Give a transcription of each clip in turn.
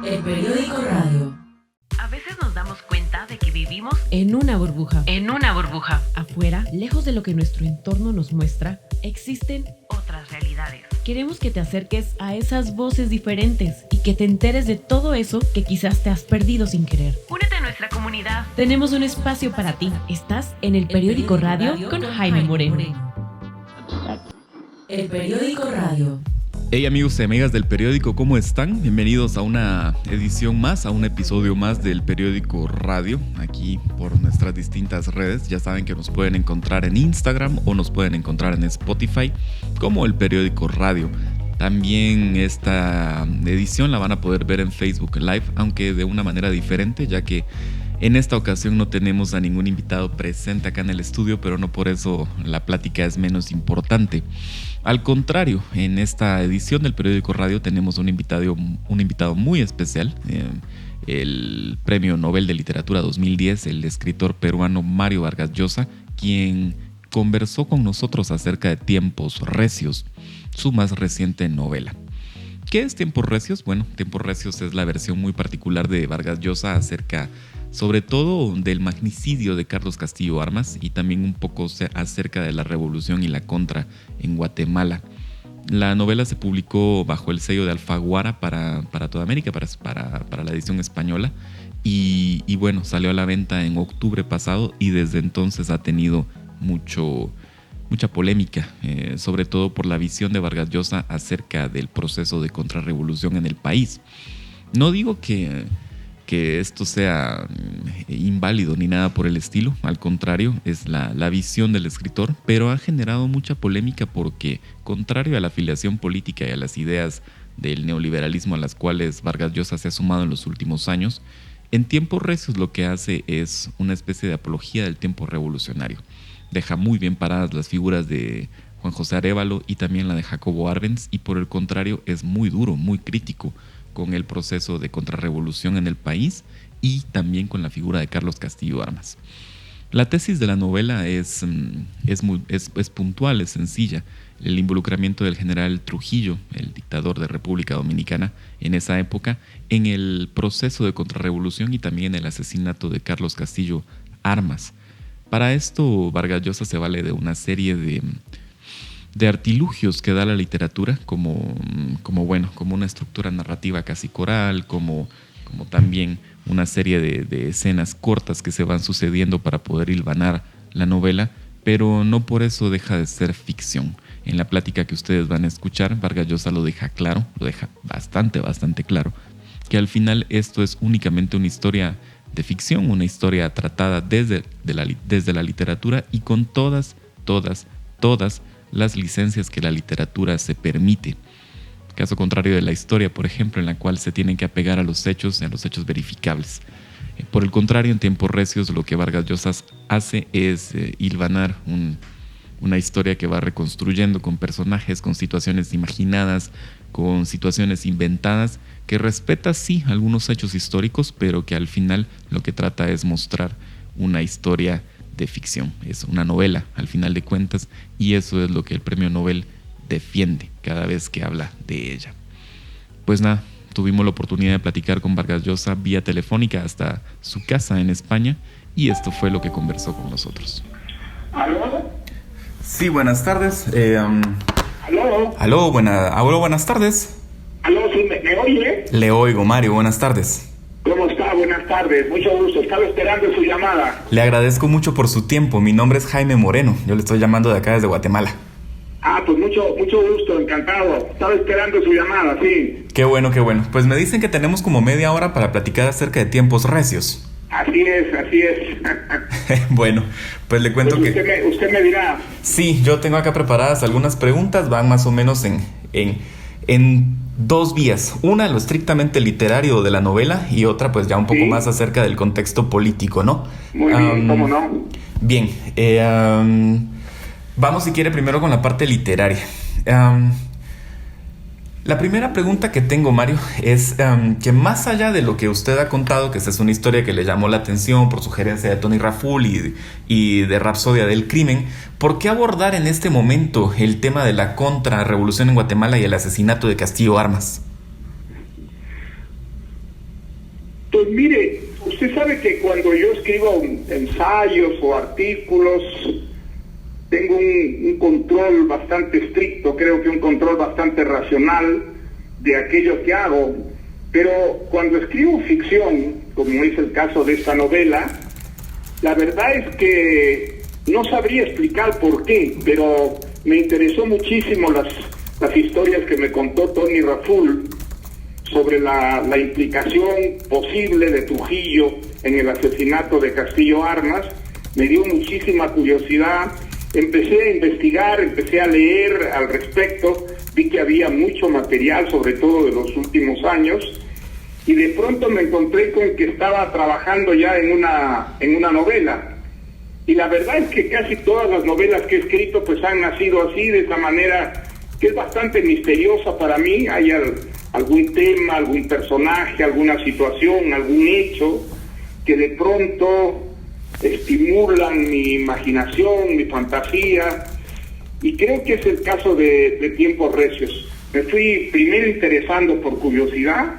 El periódico radio. A veces nos damos cuenta de que vivimos en una burbuja. Afuera, lejos de lo que nuestro entorno nos muestra, existen otras realidades. Queremos que te acerques a esas voces diferentes y que te enteres de todo eso que quizás te has perdido sin querer. Únete a nuestra comunidad. Tenemos un espacio para ti. Estás en el periódico radio con Jaime Moreno. El periódico radio. Hey amigos y amigas del periódico, ¿cómo están? Bienvenidos a una edición más, a un episodio más del periódico radio, aquí por nuestras distintas redes. Ya saben que nos pueden encontrar en Instagram o nos pueden encontrar en Spotify como el periódico radio. También esta edición la van a poder ver en Facebook Live, aunque de una manera diferente, ya que en esta ocasión no tenemos a ningún invitado presente acá en el estudio, pero no por eso la plática es menos importante. Al contrario, en esta edición del periódico radio tenemos un invitado muy especial, el Premio Nobel de Literatura 2010, el escritor peruano Mario Vargas Llosa, quien conversó con nosotros acerca de Tiempos Recios, su más reciente novela. ¿Qué es Tiempos Recios? Bueno, Tiempos Recios es la versión muy particular de Vargas Llosa acerca, sobre todo, del magnicidio de Carlos Castillo Armas y también un poco acerca de la revolución y la contra en Guatemala. La novela se publicó bajo el sello de Alfaguara para toda América, para la edición española, y bueno, salió a la venta en octubre pasado y desde entonces ha tenido mucha polémica, sobre todo por la visión de Vargas Llosa acerca del proceso de contrarrevolución en el país. No digo que esto sea inválido ni nada por el estilo, al contrario, es la visión del escritor, pero ha generado mucha polémica porque, contrario a la afiliación política y a las ideas del neoliberalismo a las cuales Vargas Llosa se ha sumado en los últimos años, en Tiempos Recios lo que hace es una especie de apología del tiempo revolucionario. Deja muy bien paradas las figuras de Juan José Arévalo y también la de Jacobo Arbenz, y por el contrario es muy duro, muy crítico con el proceso de contrarrevolución en el país y también con la figura de Carlos Castillo Armas. La tesis de la novela es puntual, es sencilla. El involucramiento del general Trujillo, el dictador de República Dominicana en esa época, en el proceso de contrarrevolución y también el asesinato de Carlos Castillo Armas. Para esto, Vargas Llosa se vale de una serie de artilugios que da la literatura, como una estructura narrativa casi coral, como también una serie de escenas cortas que se van sucediendo para poder hilvanar la novela, pero no por eso deja de ser ficción. En la plática que ustedes van a escuchar, Vargas Llosa lo deja claro, lo deja bastante claro, que al final esto es únicamente una historia de ficción, una historia tratada desde la literatura y con todas las licencias que la literatura se permite. Caso contrario de la historia, por ejemplo, en la cual se tienen que apegar a los hechos verificables. Por el contrario, en Tiempos Recios lo que Vargas Llosa hace es hilvanar una historia que va reconstruyendo con personajes, con situaciones imaginadas, con situaciones inventadas, que respeta sí algunos hechos históricos, pero que al final lo que trata es mostrar una historia de ficción. Es una novela al final de cuentas, y eso es lo que el Premio Nobel defiende cada vez que habla de ella. Pues nada, tuvimos la oportunidad de platicar con Vargas Llosa vía telefónica hasta su casa en España, y esto fue lo que conversó con nosotros. ¿Aló? Sí, buenas tardes. ¿Aló? Buenas tardes. ¿Aló? ¿Sí me oye? Le oigo, Mario, buenas tardes. ¿Cómo está? Buenas tardes, mucho gusto. Estaba esperando su llamada. Le agradezco mucho por su tiempo. Mi nombre es Jaime Moreno. Yo le estoy llamando de acá desde Guatemala. Pues mucho gusto, encantado. Estaba esperando su llamada, sí. Qué bueno. Pues me dicen que tenemos como media hora para platicar acerca de Tiempos Recios. Así es. Bueno, pues le cuento pues que... Usted me dirá. Sí, yo tengo acá preparadas algunas preguntas. Van más o menos en dos vías. Una, lo estrictamente literario de la novela, y otra pues ya un poco más acerca del contexto político, ¿no? Muy bien, ¿cómo no? Bien, vamos si quiere primero con la parte literaria. La primera pregunta que tengo, Mario, es que más allá de lo que usted ha contado, que esta es una historia que le llamó la atención por sugerencia de Tony Raful y de Rapsodia del Crimen, ¿por qué abordar en este momento el tema de la contrarrevolución en Guatemala y el asesinato de Castillo Armas? Pues mire, usted sabe que cuando yo escribo ensayos o artículos, tengo un control bastante estricto, creo que un control bastante racional de aquello que hago. Pero cuando escribo ficción, como es el caso de esta novela, la verdad es que no sabría explicar por qué, pero me interesó muchísimo las historias que me contó Tony Raful sobre la implicación posible de Trujillo en el asesinato de Castillo Armas. Me dio muchísima curiosidad, empecé a investigar, empecé a leer al respecto, vi que había mucho material, sobre todo de los últimos años, y de pronto me encontré con que estaba trabajando ya en una novela. Y la verdad es que casi todas las novelas que he escrito pues han nacido así, de esa manera que es bastante misteriosa para mí. Hay algún tema, algún personaje, alguna situación, algún hecho que de pronto estimulan mi imaginación, mi fantasía, y creo que es el caso de Tiempos Recios. Me fui primero interesando por curiosidad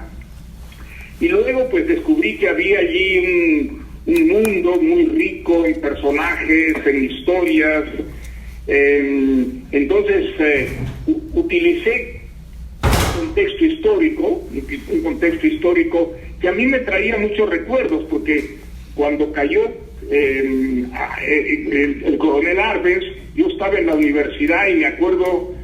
y luego pues descubrí que había allí un mundo muy rico en personajes, en historias. Entonces utilicé un contexto histórico que a mí me traía muchos recuerdos, porque cuando cayó el coronel Arbenz, yo estaba en la universidad y me acuerdo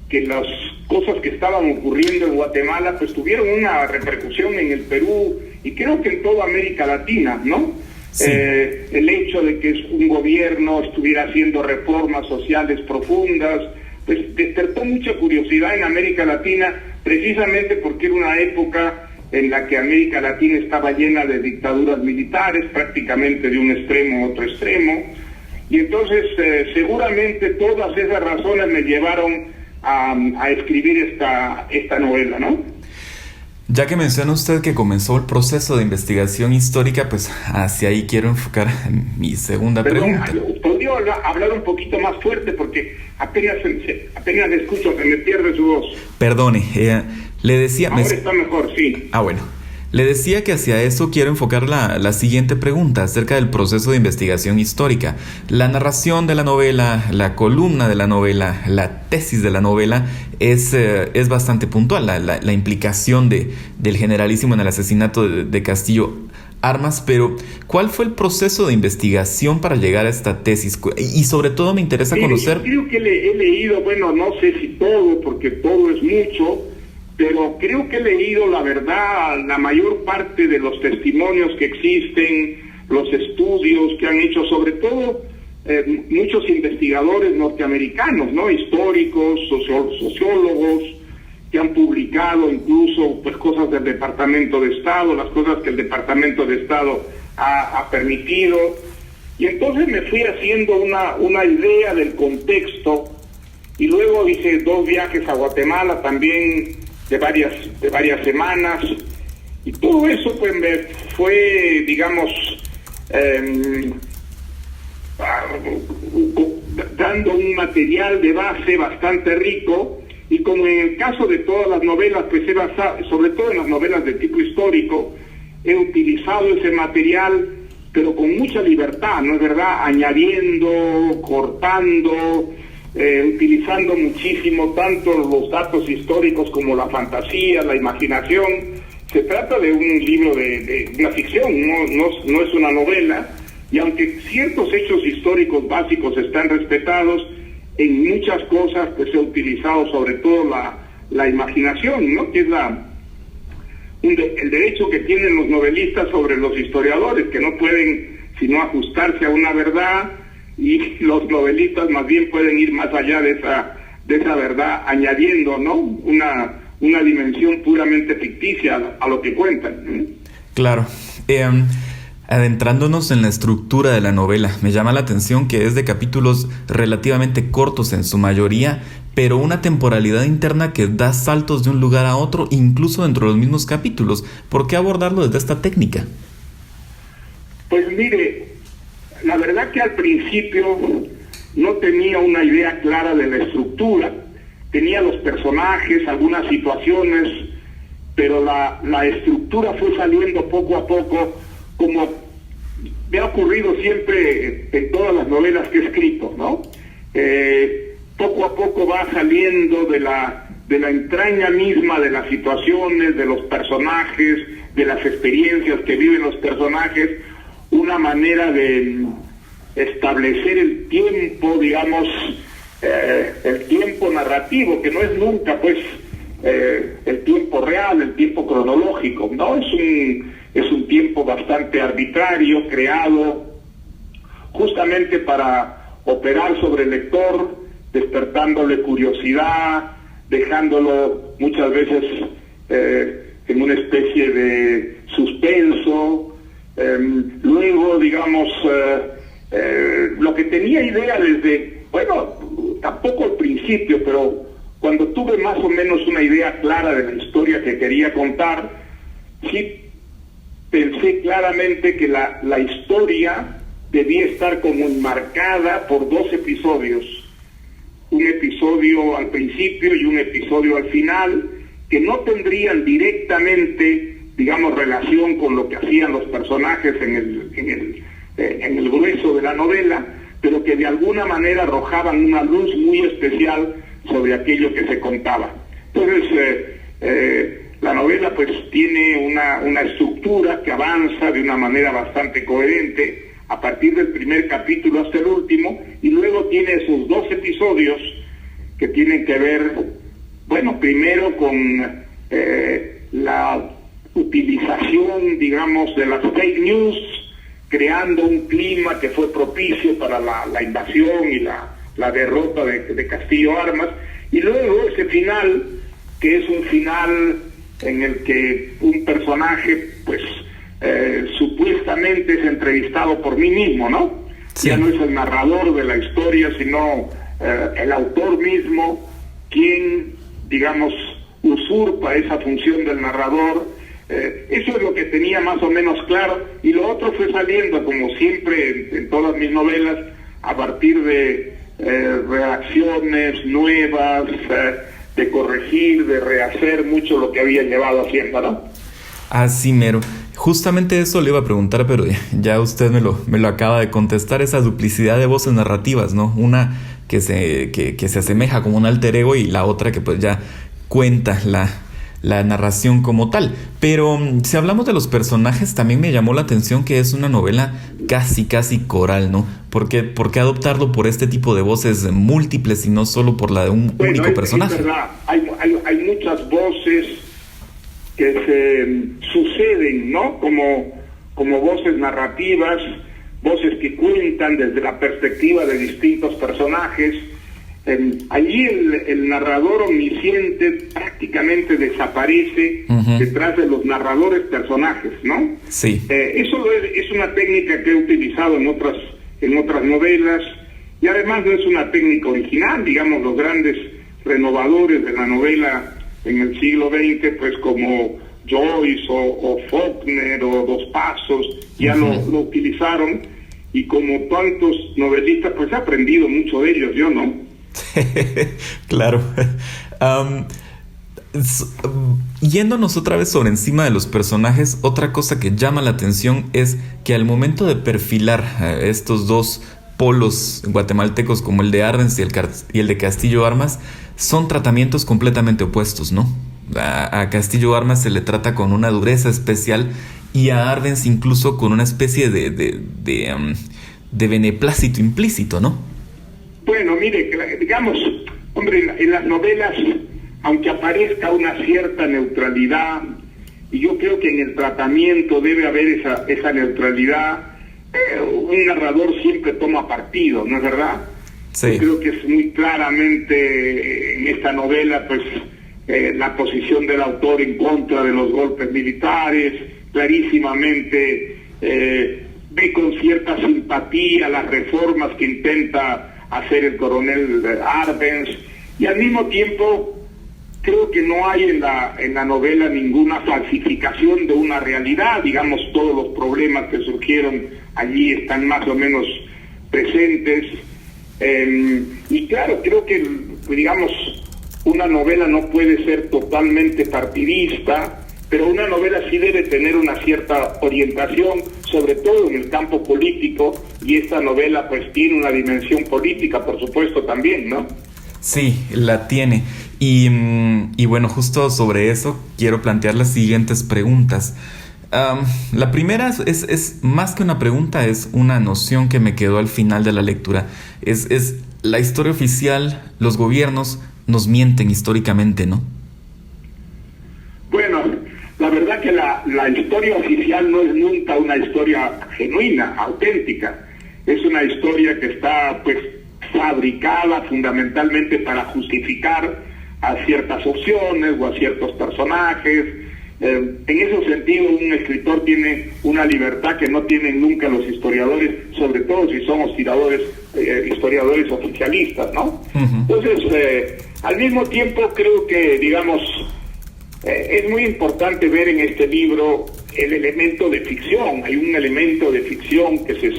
que las cosas que estaban ocurriendo en Guatemala pues tuvieron una repercusión en el Perú y creo que en toda América Latina, ¿no? Sí. El hecho de que un gobierno estuviera haciendo reformas sociales profundas pues despertó mucha curiosidad en América Latina, precisamente porque era una época en la que América Latina estaba llena de dictaduras militares, prácticamente de un extremo a otro extremo, y entonces seguramente todas esas razones me llevaron a escribir esta novela, ¿no? Ya que menciona usted que comenzó el proceso de investigación histórica, pues hacia ahí quiero enfocar mi segunda pregunta. ¿Podría hablar un poquito más fuerte? Porque apenas escucho, que me pierde su voz. Perdone, le decía... Ahora está mejor, sí. Bueno. Le decía que hacia eso quiero enfocar la siguiente pregunta acerca del proceso de investigación histórica. La narración de la novela, la columna de la novela, la tesis de la novela es bastante puntual. La implicación del generalísimo en el asesinato de Castillo Armas, pero ¿cuál fue el proceso de investigación para llegar a esta tesis? Y sobre todo me interesa conocer... Yo creo que he leído, bueno, no sé si todo, porque todo es mucho, pero creo que he leído, la verdad, la mayor parte de los testimonios que existen, los estudios que han hecho, sobre todo muchos investigadores norteamericanos, ¿no? Históricos, sociólogos, que han publicado incluso pues cosas del Departamento de Estado, las cosas que el Departamento de Estado ha permitido. Y entonces me fui haciendo una idea del contexto, y luego hice 2 viajes a Guatemala también, de varias semanas, y todo eso pues me fue, digamos, dando un material de base bastante rico, y como en el caso de todas las novelas, pues he basado, sobre todo en las novelas de tipo histórico, he utilizado ese material, pero con mucha libertad, ¿no es verdad? Añadiendo, cortando, utilizando muchísimo tanto los datos históricos como la fantasía, la imaginación. Se trata de un libro de una ficción, no es una novela, y aunque ciertos hechos históricos básicos están respetados, en muchas cosas pues he utilizado sobre todo la imaginación, ¿no? Que es el derecho que tienen los novelistas sobre los historiadores, que no pueden sino ajustarse a una verdad, y los novelistas más bien pueden ir más allá de esa verdad, añadiendo, ¿no? una dimensión puramente ficticia a lo que cuentan. Claro. Adentrándonos en la estructura de la novela, me llama la atención que es de capítulos relativamente cortos en su mayoría, pero una temporalidad interna que da saltos de un lugar a otro, incluso dentro de los mismos capítulos. ¿Por qué abordarlo desde esta técnica? Pues mire, la verdad que al principio no tenía una idea clara de la estructura, tenía los personajes, algunas situaciones, pero la estructura fue saliendo poco a poco, como me ha ocurrido siempre en todas las novelas que he escrito, ¿no? Poco a poco va saliendo de la entraña misma de las situaciones, de los personajes, de las experiencias que viven los personajes, una manera de establecer el tiempo, digamos, el tiempo narrativo, que no es nunca, pues, el tiempo real, el tiempo cronológico, ¿no? Es un tiempo bastante arbitrario, creado justamente para operar sobre el lector, despertándole curiosidad, dejándolo muchas veces en una especie de suspenso. Luego, digamos, lo que tenía idea desde, bueno, tampoco al principio, pero cuando tuve más o menos una idea clara de la historia que quería contar, sí pensé claramente que la historia debía estar como enmarcada por 2 episodios. Un episodio al principio y un episodio al final, que no tendrían directamente, digamos, relación con lo que hacían los personajes en el grueso de la novela, pero que de alguna manera arrojaban una luz muy especial sobre aquello que se contaba. Entonces, la novela pues tiene una estructura que avanza de una manera bastante coherente a partir del primer capítulo hasta el último, y luego tiene esos 2 episodios que tienen que ver, bueno, primero con la utilización, digamos, de las fake news, creando un clima que fue propicio para la invasión y la derrota de Castillo Armas, y luego ese final, que es un final en el que un personaje, pues, supuestamente es entrevistado por mí mismo, ¿no? Sí. Ya no es el narrador de la historia, sino el autor mismo, quien, digamos, usurpa esa función del narrador. Eso es lo que tenía más o menos claro, y lo otro fue saliendo, como siempre en todas mis novelas, a partir de reacciones nuevas, de corregir, de rehacer mucho lo que había llevado haciendo, ¿no? Así mero. Justamente eso le iba a preguntar, pero ya usted me lo acaba de contestar, esa duplicidad de voces narrativas, ¿no? Una que se asemeja como un alter ego y la otra que pues ya cuenta la narración como tal. Pero si hablamos de los personajes, también me llamó la atención que es una novela casi coral, ¿no? ¿Por qué adoptarlo por este tipo de voces múltiples y no solo por la de un único personaje? Es verdad, hay muchas voces que se suceden, ¿no? Como voces narrativas, voces que cuentan desde la perspectiva de distintos personajes. Allí el narrador omnisciente prácticamente desaparece detrás de los narradores personajes, ¿no? Sí. Eso es una técnica que he utilizado en otras novelas, y además no es una técnica original. Digamos, los grandes renovadores de la novela en el siglo XX, pues como Joyce o Faulkner o Dos Pasos, ya lo utilizaron, y como tantos novelistas, pues he aprendido mucho de ellos, yo, ¿no? Claro. Yéndonos otra vez sobre encima de los personajes, otra cosa que llama la atención es que al momento de perfilar estos 2 polos guatemaltecos como el de Arbenz y el de Castillo Armas, son tratamientos completamente opuestos, ¿no? A Castillo Armas se le trata con una dureza especial, y a Arbenz incluso con una especie de beneplácito implícito, ¿no? Bueno, mire, digamos, hombre, en las novelas, aunque aparezca una cierta neutralidad, y yo creo que en el tratamiento debe haber esa neutralidad, un narrador siempre toma partido, ¿no es verdad? Sí. Yo creo que es muy claramente en esta novela, pues, la posición del autor en contra de los golpes militares, clarísimamente ve con cierta simpatía las reformas que intenta hacer el coronel Arbenz, y al mismo tiempo creo que no hay en la novela ninguna falsificación de una realidad. Digamos, todos los problemas que surgieron allí están más o menos presentes, y claro, creo que, digamos, una novela no puede ser totalmente partidista, pero una novela sí debe tener una cierta orientación, sobre todo en el campo político, y esta novela pues tiene una dimensión política, por supuesto, también, ¿no? Sí, la tiene. Y bueno, justo sobre eso quiero plantear las siguientes preguntas. La primera es más que una pregunta, es una noción que me quedó al final de la lectura. Es la historia oficial, los gobiernos nos mienten históricamente, ¿no? Bueno, la verdad que la historia oficial no es nunca una historia genuina, auténtica. Es una historia que está pues fabricada fundamentalmente para justificar a ciertas opciones o a ciertos personajes. En ese sentido, un escritor tiene una libertad que no tienen nunca los historiadores, sobre todo si somos historiadores oficialistas, ¿no? Uh-huh. Entonces, al mismo tiempo creo que, digamos, es muy importante ver en este libro el elemento de ficción. Hay un elemento de ficción que se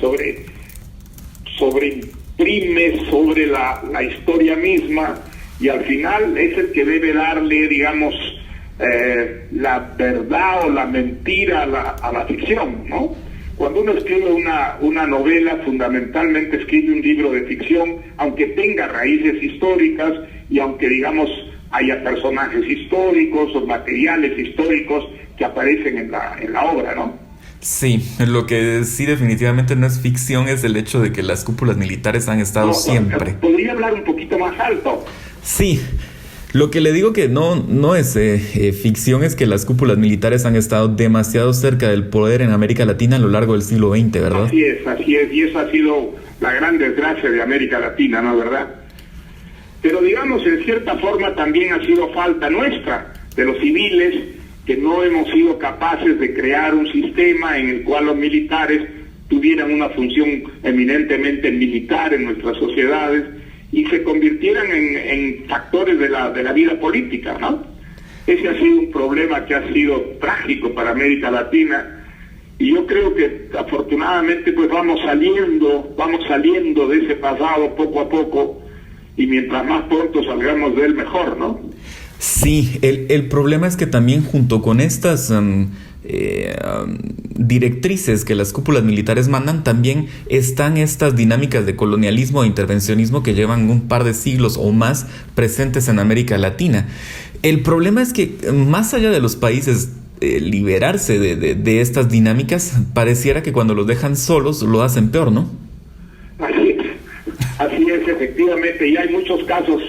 sobreimprime sobre la historia misma, y al final es el que debe darle, digamos, la verdad o la mentira a la ficción, ¿no? Cuando uno escribe una novela, fundamentalmente escribe un libro de ficción, aunque tenga raíces históricas y aunque, digamos, haya personajes históricos o materiales históricos que aparecen en la obra, ¿no? Sí, lo que sí definitivamente no es ficción es el hecho de que las cúpulas militares han estado siempre. ¿Podría hablar un poquito más alto? Sí, lo que le digo que no es ficción es que las cúpulas militares han estado demasiado cerca del poder en América Latina a lo largo del siglo XX, ¿verdad? Así es, y esa ha sido la gran desgracia de América Latina, ¿no es verdad? Pero digamos, en cierta forma también ha sido falta nuestra, de los civiles, que no hemos sido capaces de crear un sistema en el cual los militares tuvieran una función eminentemente militar en nuestras sociedades y se convirtieran en factores de la vida política, ¿no? Ese ha sido un problema que ha sido trágico para América Latina, y yo creo que afortunadamente pues vamos saliendo de ese pasado poco a poco, y mientras más pronto salgamos de él, mejor, ¿no? Sí, el problema es que también junto con estas directrices que las cúpulas militares mandan, también están estas dinámicas de colonialismo e intervencionismo que llevan un par de siglos o más presentes en América Latina. El problema es que más allá de los países liberarse de estas dinámicas, pareciera que cuando los dejan solos lo hacen peor, ¿no? Así es, efectivamente, y hay muchos casos,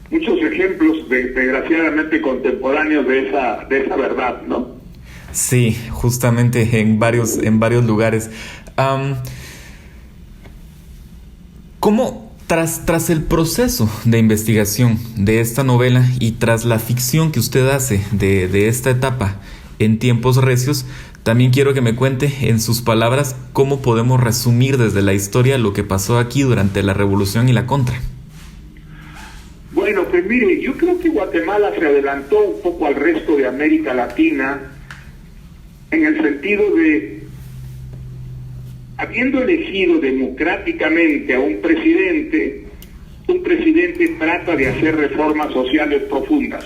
muchos ejemplos desgraciadamente contemporáneos de esa verdad, ¿no? Sí, justamente en varios lugares. ¿Cómo tras el proceso de investigación de esta novela y tras la ficción que usted hace de esta etapa en Tiempos Recios, también quiero que me cuente en sus palabras cómo podemos resumir desde la historia lo que pasó aquí durante la Revolución y la Contra? Bueno, pues mire, yo creo que Guatemala se adelantó un poco al resto de América Latina en el sentido de, habiendo elegido democráticamente a un presidente trata de hacer reformas sociales profundas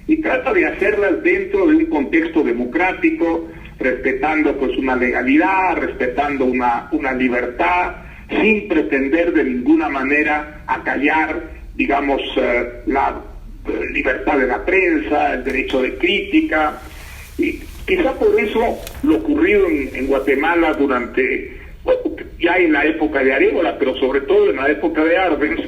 y trata de hacerlas dentro de un contexto democrático, respetando pues una legalidad, respetando una libertad, sin pretender de ninguna manera acallar, digamos, la libertad de la prensa, el derecho de crítica. Y quizá por eso lo ocurrido en Guatemala durante, bueno, ya en la época de Arévalo, pero sobre todo en la época de Arbenz,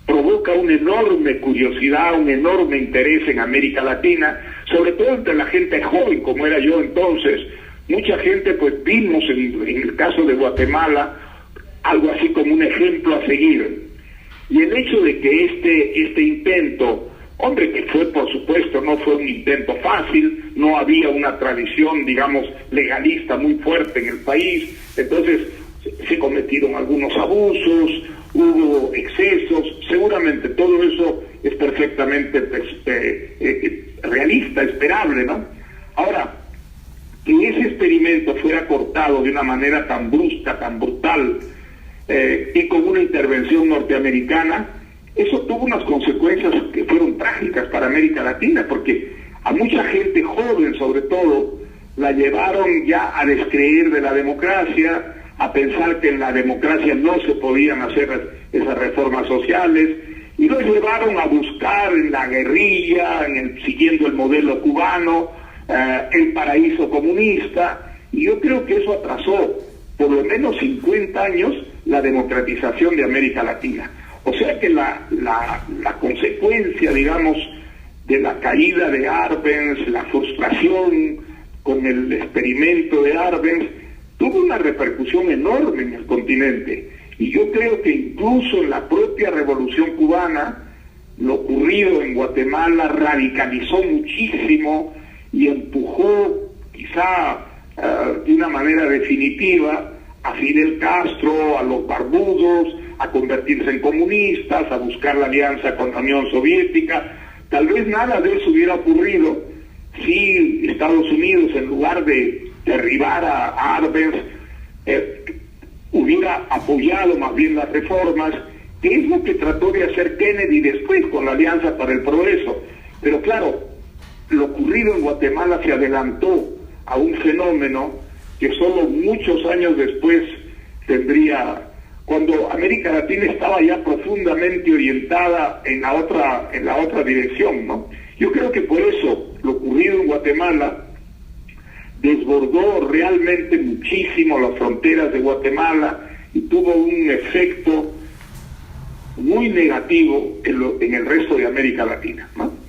provoca una enorme curiosidad, un enorme interés en América Latina, sobre todo entre la gente joven, como era yo entonces. Mucha gente pues vimos en el caso de Guatemala algo así como un ejemplo a seguir. Y el hecho de que este intento, hombre, que fue, por supuesto, no fue un intento fácil, no había una tradición, digamos, legalista muy fuerte en el país, entonces se cometieron algunos abusos, hubo excesos, seguramente todo eso es perfectamente realista, esperable, ¿no? Ahora, que ese experimento fuera cortado de una manera tan brusca, tan brutal, y con una intervención norteamericana, eso tuvo unas consecuencias que fueron trágicas para América Latina, porque A mucha gente joven, sobre todo, la llevaron ya a descreer de la democracia, a pensar que en la democracia no se podían hacer esas reformas sociales, y los llevaron a buscar en la guerrilla, siguiendo el modelo cubano, el paraíso comunista, y yo creo que eso atrasó por lo menos 50 años la democratización de América Latina. O sea que la consecuencia, digamos, de la caída de Arbenz, la frustración con el experimento de Arbenz, tuvo una repercusión enorme en el continente. Y yo creo que incluso en la propia Revolución Cubana, lo ocurrido en Guatemala radicalizó muchísimo y empujó, quizá de una manera definitiva, a Fidel Castro, a los barbudos, a convertirse en comunistas, a buscar la alianza con la Unión Soviética. Tal vez nada de eso hubiera ocurrido si Estados Unidos, en lugar de derribar a Arbenz, hubiera apoyado más bien las reformas, que es lo que trató de hacer Kennedy después con la Alianza para el Progreso. Pero claro, lo ocurrido en Guatemala se adelantó a un fenómeno que solo muchos años después tendría, cuando América Latina estaba ya profundamente orientada en la otra dirección, ¿no? Yo creo que por eso lo ocurrido en Guatemala desbordó realmente muchísimo las fronteras de Guatemala y tuvo un efecto muy negativo en el resto de América Latina, ¿no?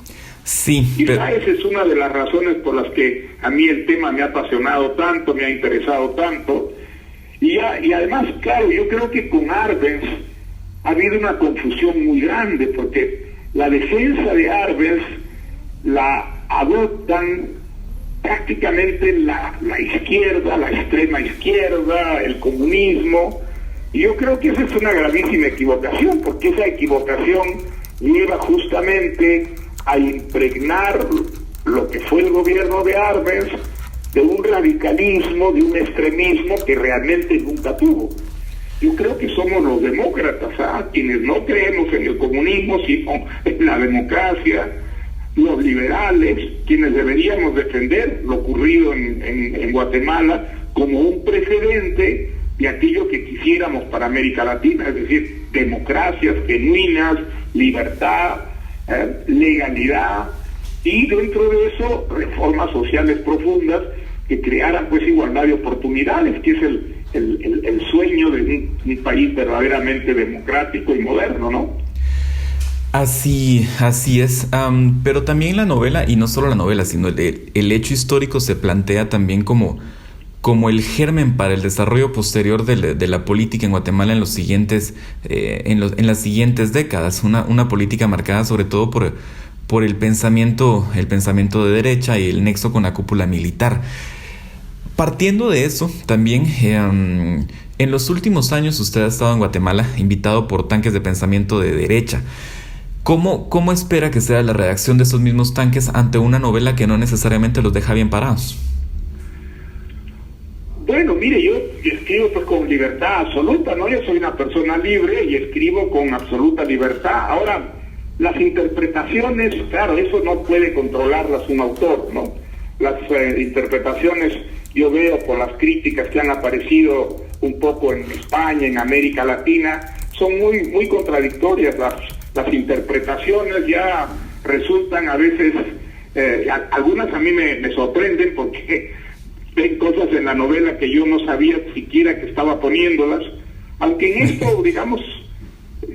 Sí. Quizá esa es una de las razones por las que a mí el tema me ha apasionado tanto, me ha interesado tanto. Y además, claro, yo creo que con Arbenz ha habido una confusión muy grande, porque la defensa de Arbenz la adoptan prácticamente la izquierda, la extrema izquierda, el comunismo, y yo creo que esa es una gravísima equivocación, porque esa equivocación lleva justamente a impregnar lo que fue el gobierno de Arbenz de un radicalismo, de un extremismo que realmente nunca tuvo. Yo creo que somos los demócratas, quienes no creemos en el comunismo, sino en la democracia, los liberales, quienes deberíamos defender lo ocurrido en Guatemala como un precedente de aquello que quisiéramos para América Latina, es decir, democracias genuinas, libertad, legalidad, y dentro de eso reformas sociales profundas que crearan pues igualdad de oportunidades, que es el sueño de un país verdaderamente democrático y moderno, ¿no? Así es, pero también la novela, y no solo la novela, sino el hecho histórico se plantea también como el germen para el desarrollo posterior de la política en Guatemala en las siguientes décadas, una política marcada sobre todo por el pensamiento de derecha y el nexo con la cúpula militar. Partiendo de eso, también en los últimos años usted ha estado en Guatemala invitado por tanques de pensamiento de derecha. ¿Cómo espera que sea la reacción de esos mismos tanques ante una novela que no necesariamente los deja bien parados? Bueno, mire, yo escribo pues con libertad absoluta, ¿no? Yo soy una persona libre y escribo con absoluta libertad. Ahora, las interpretaciones, claro, eso no puede controlarlas un autor, ¿no? Las interpretaciones, yo veo por las críticas que han aparecido un poco en España, en América Latina, son muy, muy contradictorias las interpretaciones, ya resultan a veces, algunas a mí me sorprenden porque ven cosas en la novela que yo no sabía siquiera que estaba poniéndolas, aunque en esto, digamos,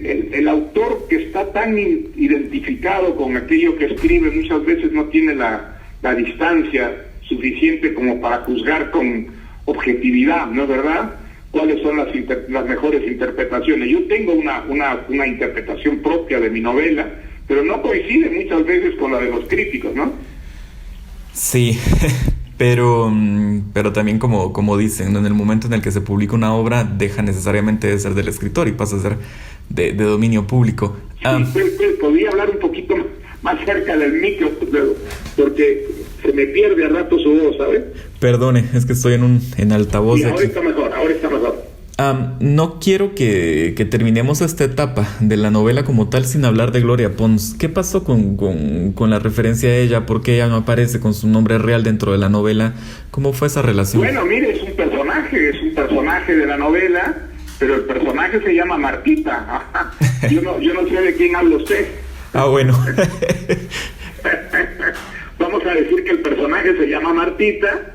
el autor que está tan identificado con aquello que escribe muchas veces no tiene la distancia suficiente como para juzgar con objetividad, ¿no es verdad? ¿Cuáles son las mejores interpretaciones? Yo tengo una interpretación propia de mi novela, pero no coincide muchas veces con la de los críticos, ¿no? Sí, pero también como dicen, ¿no? En el momento en el que se publica una obra deja necesariamente de ser del escritor y pasa a ser de dominio público. Sí, podría hablar un poquito más cerca del micro, porque se me pierde a rato su voz, ¿sabes? Perdone, es que estoy en altavoz. Sí, ahora está mejor. No quiero que terminemos esta etapa de la novela como tal sin hablar de Gloria Pons. ¿Qué pasó con la referencia a ella? ¿Por qué ella no aparece con su nombre real dentro de la novela? ¿Cómo fue esa relación? Bueno, mire, es un personaje de la novela, pero el personaje se llama Martita. Yo no sé de quién habla usted. Bueno. Vamos a decir que el personaje se llama Martita.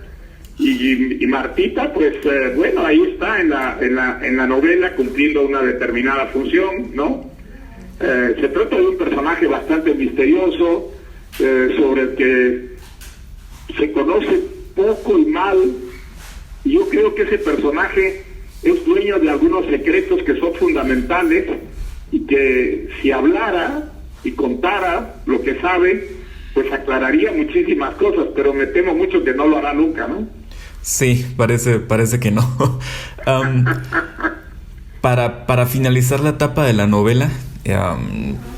Y Martita, pues bueno, ahí está en la novela cumpliendo una determinada función, ¿no? Se trata de un personaje bastante misterioso, sobre el que se conoce poco y mal, y yo creo que ese personaje es dueño de algunos secretos que son fundamentales y que si hablara y contara lo que sabe, pues aclararía muchísimas cosas, pero me temo mucho que no lo hará nunca, ¿no? Sí, parece que no. Para finalizar la etapa de la novela,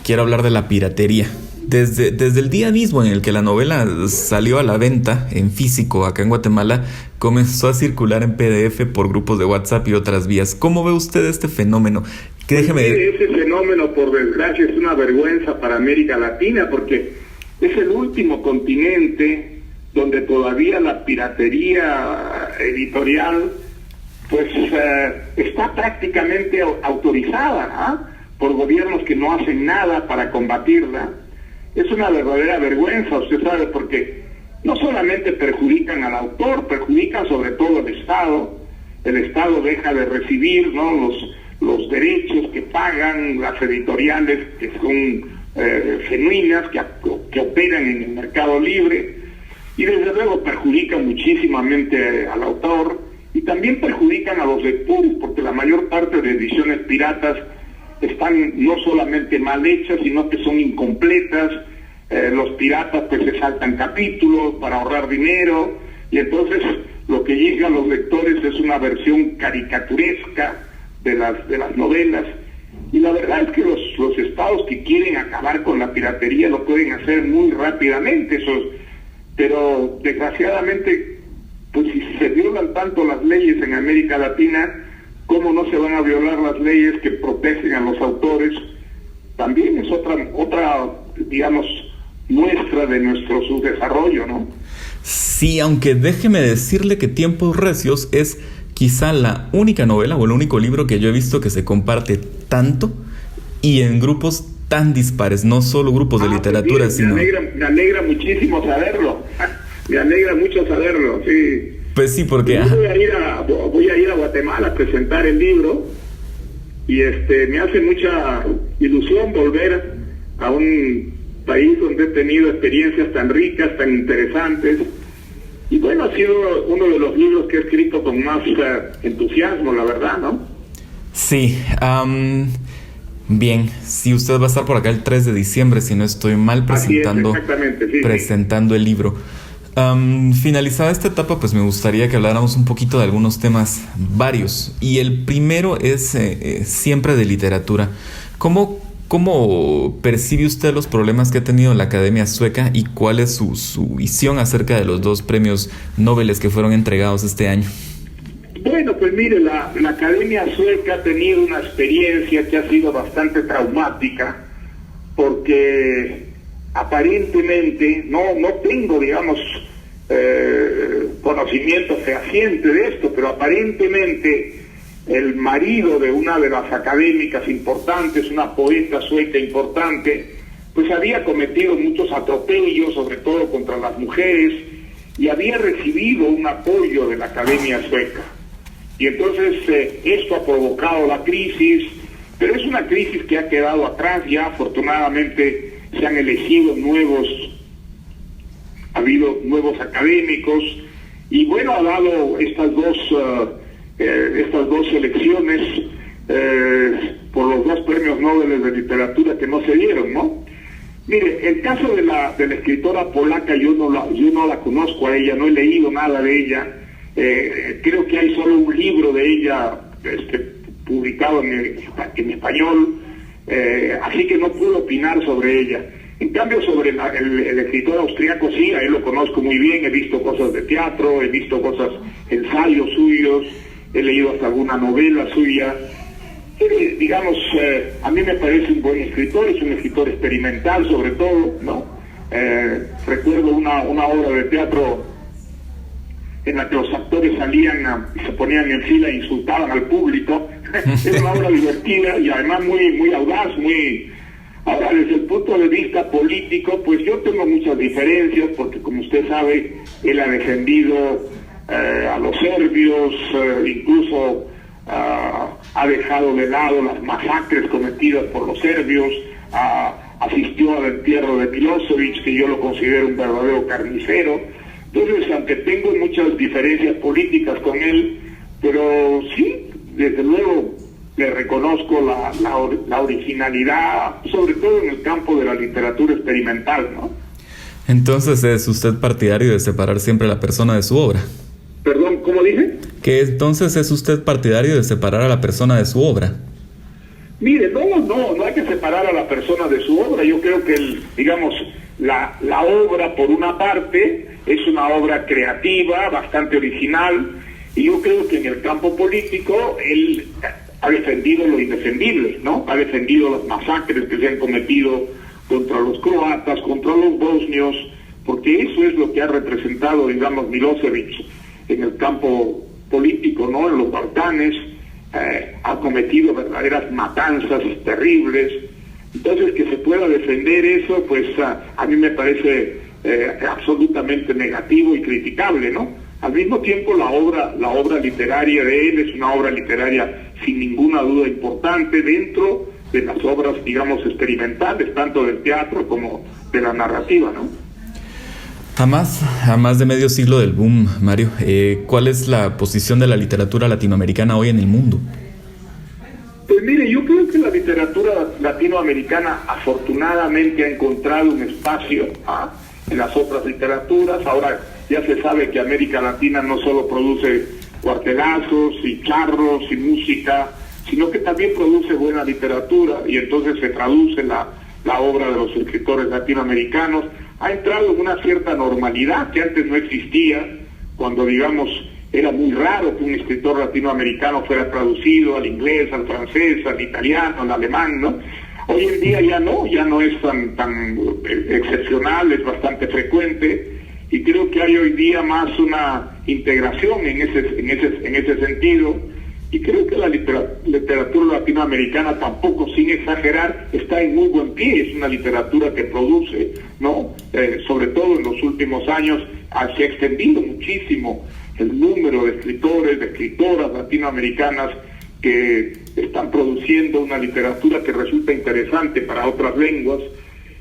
quiero hablar de la piratería. Desde el día mismo en el que la novela salió a la venta en físico acá en Guatemala, comenzó a circular en PDF por grupos de WhatsApp y otras vías. ¿Cómo ve usted este fenómeno? Ese fenómeno, por desgracia, es una vergüenza para América Latina, porque es el último continente donde todavía la piratería editorial pues está prácticamente autorizada por gobiernos que no hacen nada para combatirla. Es una verdadera vergüenza, usted sabe, porque no solamente perjudican al autor, perjudican sobre todo al Estado. El Estado deja de recibir, ¿no?, los derechos que pagan las editoriales que son genuinas, que operan en el mercado libre. Y desde luego perjudican muchísimamente al autor y también perjudican a los lectores, porque la mayor parte de ediciones piratas están no solamente mal hechas, sino que son incompletas. Los piratas pues se saltan capítulos para ahorrar dinero, y entonces lo que llega a los lectores es una versión caricaturesca de las novelas. Y la verdad es que los estados que quieren acabar con la piratería lo pueden hacer muy rápidamente, pero desgraciadamente, pues si se violan tanto las leyes en América Latina, ¿cómo no se van a violar las leyes que protegen a los autores? También es otra digamos, muestra de nuestro subdesarrollo, ¿no? Sí, aunque déjeme decirle que Tiempos Recios es quizá la única novela o el único libro que yo he visto que se comparte tanto y en grupos tan dispares, no solo grupos de literatura, pues, sino... Me alegra muchísimo saberlo. Me alegra mucho saberlo, sí. Pues sí, porque... Yo voy a ir a Guatemala a presentar el libro y me hace mucha ilusión volver a un país donde he tenido experiencias tan ricas, tan interesantes. Y bueno, ha sido uno de los libros que he escrito con más entusiasmo, la verdad, ¿no? Sí, bien, si usted va a estar por acá el 3 de diciembre, si no estoy mal, presentando el libro. Finalizada esta etapa, pues me gustaría que habláramos un poquito de algunos temas varios. Y el primero es siempre de literatura. ¿Cómo percibe usted los problemas que ha tenido la Academia Sueca y cuál es su visión acerca de los 2 premios Nobel que fueron entregados este año? Bueno, pues mire, la Academia Sueca ha tenido una experiencia que ha sido bastante traumática, porque aparentemente, no tengo, digamos, conocimiento fehaciente de esto, pero aparentemente el marido de una de las académicas importantes, una poeta sueca importante, pues había cometido muchos atropellos, sobre todo contra las mujeres, y había recibido un apoyo de la Academia Sueca. Y entonces esto ha provocado la crisis, pero es una crisis que ha quedado atrás ya. Afortunadamente se han elegido ha habido nuevos académicos, y bueno, ha dado estas dos elecciones por los 2 premios Nobel de literatura que no se dieron, ¿no? Mire, el caso de la escritora polaca, yo no la conozco a ella, no he leído nada de ella. Creo que hay solo un libro de ella publicado en español, así que no puedo opinar sobre ella. En cambio, sobre el escritor austriaco, sí, a él lo conozco muy bien, he visto cosas de teatro, he visto ensayos suyos, he leído hasta alguna novela suya. Digamos, a mí me parece un buen escritor, es un escritor experimental sobre todo, ¿no? Recuerdo una obra de teatro en la que los actores salían y se ponían en fila e insultaban al público. Es una obra divertida y además muy audaz, Ahora, desde el punto de vista político, pues yo tengo muchas diferencias, porque como usted sabe, él ha defendido a los serbios, incluso ha dejado de lado las masacres cometidas por los serbios, asistió al entierro de Milosevic, que yo lo considero un verdadero carnicero. Entonces, aunque tengo muchas diferencias políticas con él, pero sí, desde luego le reconozco la originalidad, sobre todo en el campo de la literatura experimental, ¿no? Entonces, ¿es usted partidario de separar siempre a la persona de su obra? Perdón, ¿cómo dije? Que entonces es usted partidario de separar a la persona de su obra. Mire, no hay que separar a la persona de su obra. Yo creo que, la obra, por una parte, es una obra creativa, bastante original, y yo creo que en el campo político él ha defendido lo indefendible, ¿no? Ha defendido las masacres que se han cometido contra los croatas, contra los bosnios, porque eso es lo que ha representado, digamos, Milosevic en el campo político, ¿no? En los Balcanes, ha cometido verdaderas matanzas terribles. Entonces, que se pueda defender eso, pues a mí me parece absolutamente negativo y criticable, ¿no? Al mismo tiempo, la obra literaria de él es una obra literaria sin ninguna duda importante dentro de las obras, digamos, experimentales, tanto del teatro como de la narrativa, ¿no? A más de medio siglo del boom, Mario, ¿cuál es la posición de la literatura latinoamericana hoy en el mundo? Pues mire, yo creo que la literatura latinoamericana afortunadamente ha encontrado un espacio en las otras literaturas. Ahora ya se sabe que América Latina no solo produce cuartelazos y charros y música, sino que también produce buena literatura, y entonces se traduce la obra de los escritores latinoamericanos. Ha entrado en una cierta normalidad que antes no existía, cuando, digamos, era muy raro que un escritor latinoamericano fuera traducido al inglés, al francés, al italiano, al alemán, ¿no? Hoy en día ya no es tan excepcional, es bastante frecuente, y creo que hay hoy día más una integración en ese sentido, y creo que la literatura latinoamericana tampoco, sin exagerar, está en muy buen pie. Es una literatura que produce, ¿no? Sobre todo en los últimos años se ha extendido muchísimo el número de escritores, de escritoras latinoamericanas que están produciendo una literatura que resulta interesante para otras lenguas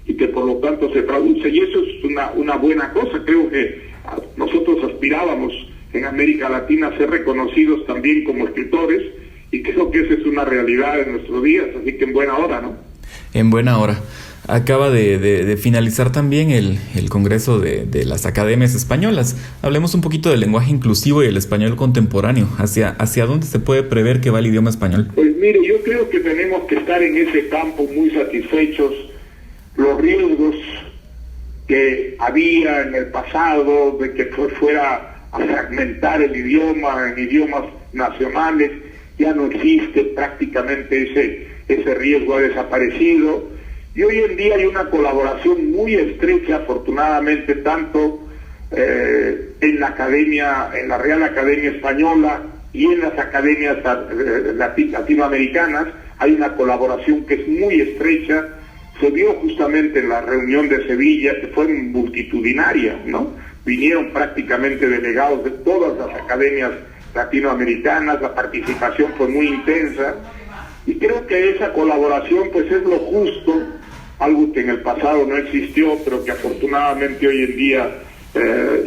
y que por lo tanto se traduce, y eso es una buena cosa. Creo que nosotros aspirábamos en América Latina a ser reconocidos también como escritores, y creo que esa es una realidad en nuestros días, así que en buena hora, ¿no? En buena hora. Acaba de finalizar también el Congreso de las Academias Españolas. Hablemos un poquito del lenguaje inclusivo y el español contemporáneo. ¿Hacia dónde se puede prever que va el idioma español? Pues mire, yo creo que tenemos que estar en ese campo muy satisfechos. Los riesgos que había en el pasado de que fuera a fragmentar el idioma en idiomas nacionales, ya no existe, prácticamente ese riesgo ha desaparecido, y hoy en día hay una colaboración muy estrecha, afortunadamente, tanto en la Real Academia Española y en las academias latinoamericanas. Hay una colaboración que es muy estrecha. Se vio justamente en la reunión de Sevilla, que fue multitudinaria, ¿no? Vinieron prácticamente delegados de todas las academias latinoamericanas, la participación fue muy intensa, y creo que esa colaboración pues es lo justo, algo que en el pasado no existió, pero que afortunadamente hoy en día,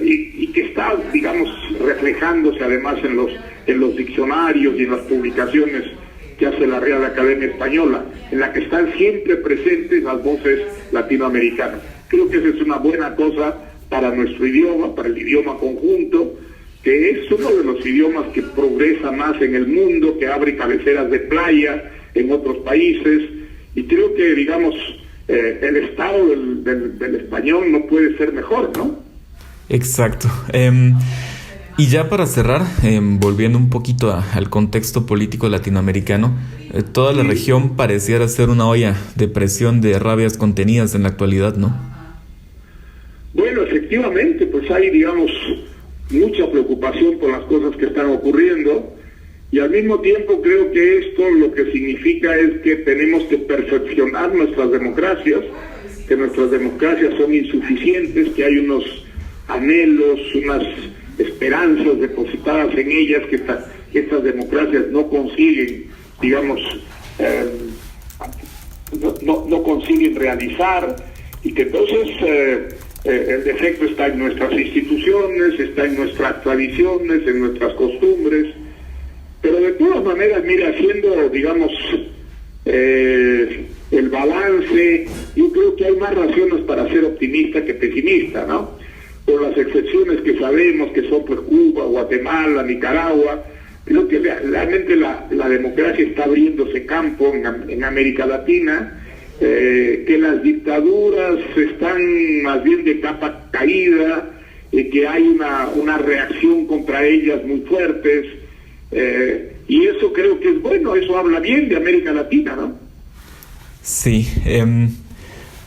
y que está, digamos, reflejándose además en los diccionarios y en las publicaciones que hace la Real Academia Española, en la que están siempre presentes las voces latinoamericanas. Creo que esa es una buena cosa para nuestro idioma, para el idioma conjunto, que es uno de los idiomas que progresa más en el mundo, que abre cabeceras de playa en otros países, y creo que, digamos, el estado del español no puede ser mejor, ¿no? Exacto. Y ya para cerrar, volviendo un poquito al contexto político latinoamericano, toda la región pareciera ser una olla de presión de rabias contenidas en la actualidad, ¿no? Bueno, efectivamente, pues hay, digamos, mucha preocupación por las cosas que están ocurriendo, y al mismo tiempo creo que esto lo que significa es que tenemos que perfeccionar nuestras democracias, que nuestras democracias son insuficientes, que hay unos anhelos, unas esperanzas depositadas en ellas que estas democracias no consiguen, digamos, no consiguen realizar, y que entonces el defecto está en nuestras instituciones, está en nuestras tradiciones, en nuestras costumbres, pero de todas maneras, mira, haciendo, digamos, el balance, yo creo que hay más razones para ser optimista que pesimista, ¿no? Por las excepciones que sabemos, que son pues Cuba, Guatemala, Nicaragua, creo que realmente la democracia está abriéndose campo en América Latina, que las dictaduras están más bien de capa caída, que hay una reacción contra ellas muy fuertes, y eso creo que es bueno, eso habla bien de América Latina, ¿no? Sí,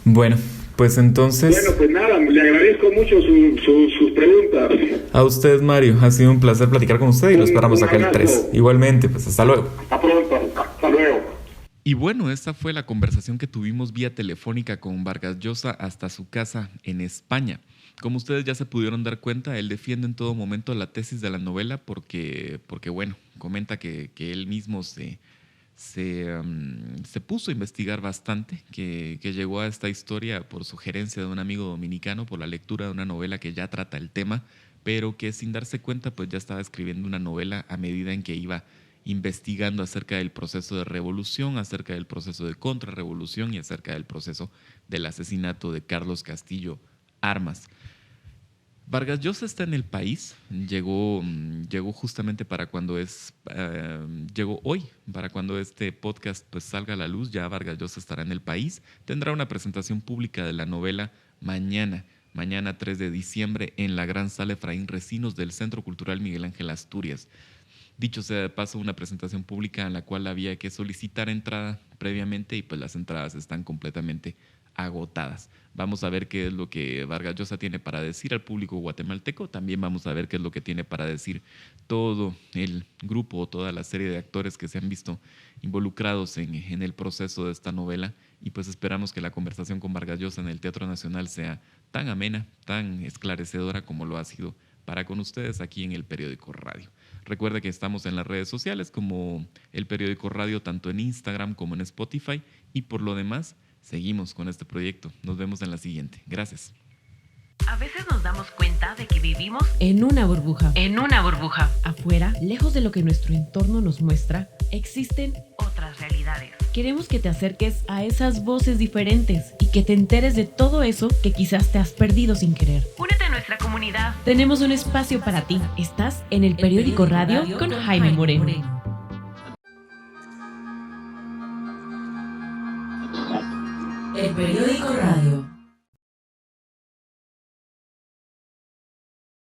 bueno, pues entonces... Bueno, pues nada, le agradezco mucho sus preguntas. A usted, Mario, ha sido un placer platicar con usted y lo esperamos acá el 3. Igualmente, pues hasta luego. Hasta pronto, hasta luego. Y bueno, esta fue la conversación que tuvimos vía telefónica con Vargas Llosa hasta su casa en España. Como ustedes ya se pudieron dar cuenta, él defiende en todo momento la tesis de la novela porque bueno, comenta que él mismo se puso a investigar bastante, que llegó a esta historia por sugerencia de un amigo dominicano, por la lectura de una novela que ya trata el tema, pero que sin darse cuenta pues ya estaba escribiendo una novela a medida en que iba investigando acerca del proceso de revolución, acerca del proceso de contrarrevolución y acerca del proceso del asesinato de Carlos Castillo Armas. Vargas Llosa está en el país, llegó justamente llegó hoy, para cuando este podcast pues salga a la luz, ya Vargas Llosa estará en el país, tendrá una presentación pública de la novela mañana 3 de diciembre en la Gran Sala Efraín Recinos del Centro Cultural Miguel Ángel Asturias. Dicho sea de paso, una presentación pública en la cual había que solicitar entrada previamente y pues las entradas están completamente agotadas. Vamos a ver qué es lo que Vargas Llosa tiene para decir al público guatemalteco. También vamos a ver qué es lo que tiene para decir todo el grupo, toda la serie de actores que se han visto involucrados en el proceso de esta novela. Y pues esperamos que la conversación con Vargas Llosa en el Teatro Nacional sea tan amena, tan esclarecedora como lo ha sido para con ustedes aquí en el Periódico Radio. Recuerda que estamos en las redes sociales como el Periódico Radio, tanto en Instagram como en Spotify. Y por lo demás, seguimos con este proyecto. Nos vemos en la siguiente. Gracias. A veces nos damos cuenta de que vivimos En una burbuja. en una burbuja. Afuera, lejos de lo que nuestro entorno nos muestra, existen. Otras realidades. Queremos que te acerques a esas voces diferentes y que te enteres de todo eso que quizás te has perdido sin querer. Únete a nuestra comunidad. Tenemos un espacio para ti. Estás en el Periódico Radio con Jaime Moreno. El Periódico Radio.